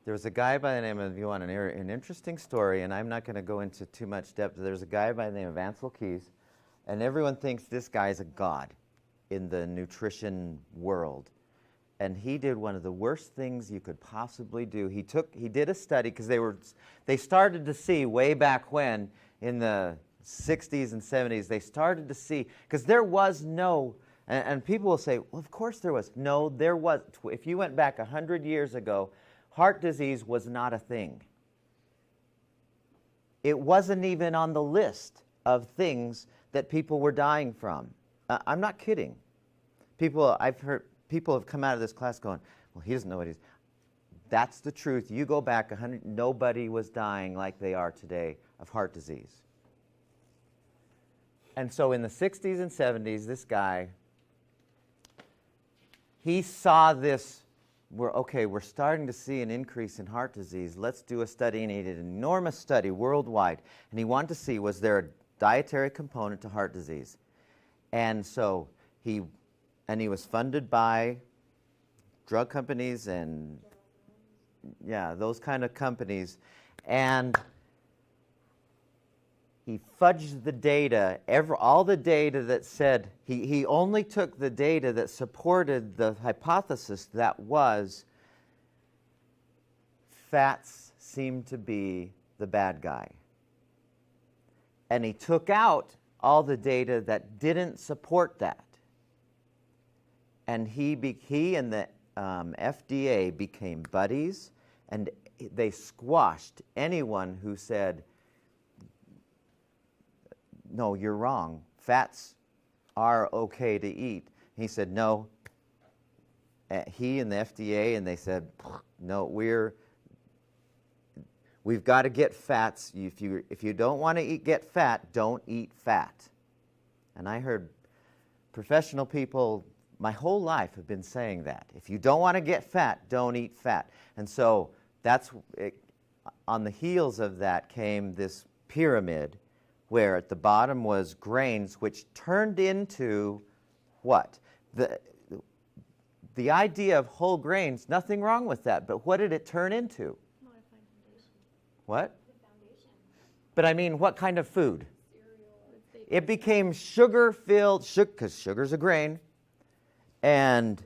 There was a guy by the name of, if you want an interesting story, and I'm not going to go into too much depth, there's a guy by the name of Ansel Keys, and everyone thinks this guy's a god in the nutrition world. And he did one of the worst things you could possibly do. He did a study, because they started to see way back when, in the 60s and 70s, they started to see, because there was no, and people will say, well, of course there was. No, there was. If you went back 100 years ago, heart disease was not a thing. It wasn't even on the list of things that people were dying from. I'm not kidding. I've heard people have come out of this class going, well, he doesn't know what he's. That's the truth. You go back 100, nobody was dying like they are today of heart disease. And so in the 60s and 70s, this guy, he saw this. We're starting to see an increase in heart disease. Let's do a study. And he did an enormous study worldwide. And he wanted to see, was there a dietary component to heart disease? And so he was funded by drug companies and, yeah, those kind of companies. And he fudged the data, all the data that said, he only took the data that supported the hypothesis that was fats seem to be the bad guy. And he took out all the data that didn't support that. And he and the FDA became buddies, and they squashed anyone who said, no, you're wrong. Fats are okay to eat. He said, no. He and the FDA, and they said, no, we've got to get fats. If you don't want to get fat, don't eat fat. And I heard professional people my whole life have been saying that. If you don't want to get fat, don't eat fat. And so on the heels of that came this pyramid, where at the bottom was grains, which turned into what? The idea of whole grains, nothing wrong with that, but what did it turn into? Modified foundation. What? The foundation. But I mean, what kind of food? Cereal. It became sugar-filled, because sugar's a grain, and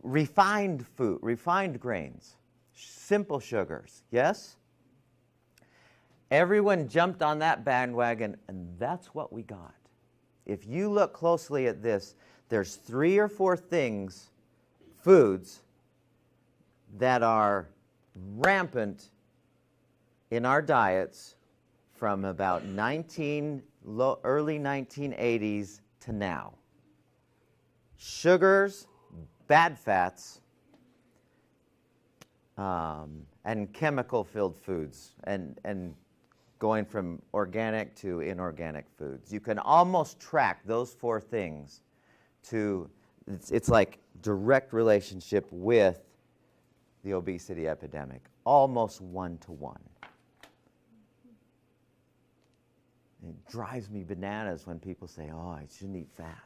refined food, refined grains, simple sugars, yes? Everyone jumped on that bandwagon, and that's what we got. If you look closely at this, there's 3 or 4 things, foods, that are rampant in our diets from about early 1980s to now. Sugars, bad fats, and chemical-filled foods, and going from organic to inorganic foods. You can almost track those 4 things to, it's like direct relationship with the obesity epidemic, almost 1-to-1. It drives me bananas when people say, oh, I shouldn't eat fat.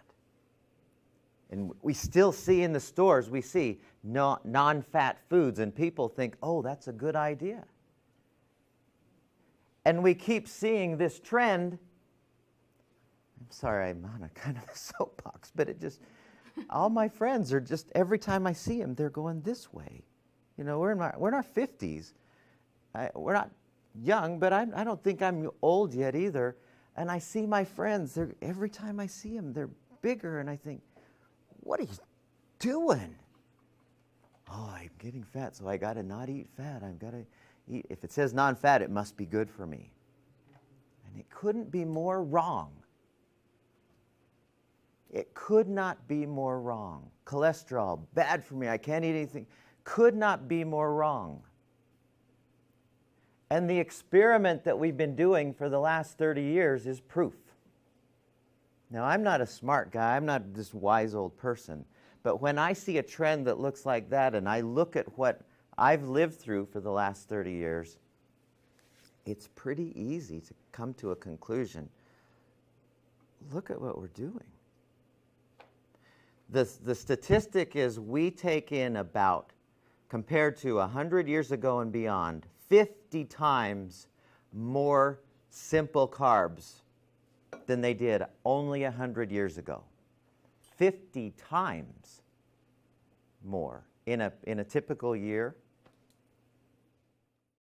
And we still see in the stores, we see non-fat foods, and people think, oh, that's a good idea. And we keep seeing this trend. I'm sorry, I'm on a kind of a soapbox, but it just, all my friends are just, every time I see them, they're going this way. You know, we're in our 50s. We're not young, but I don't think I'm old yet either. And I see my friends, every time I see them, they're bigger, and I think, what are you doing? Oh, I'm getting fat, so I got to not eat fat. I've got to eat. If it says non-fat, it must be good for me. And it couldn't be more wrong. It could not be more wrong. Cholesterol, bad for me. I can't eat anything. Could not be more wrong. And the experiment that we've been doing for the last 30 years is proof. Now, I'm not a smart guy. I'm not this wise old person. But when I see a trend that looks like that, and I look at what I've lived through for the last 30 years, it's pretty easy to come to a conclusion. Look at what we're doing. The statistic is we take in about compared to 100 years ago and beyond, 50 times more simple carbs than they did only 100 years ago. 50 times more in a typical year.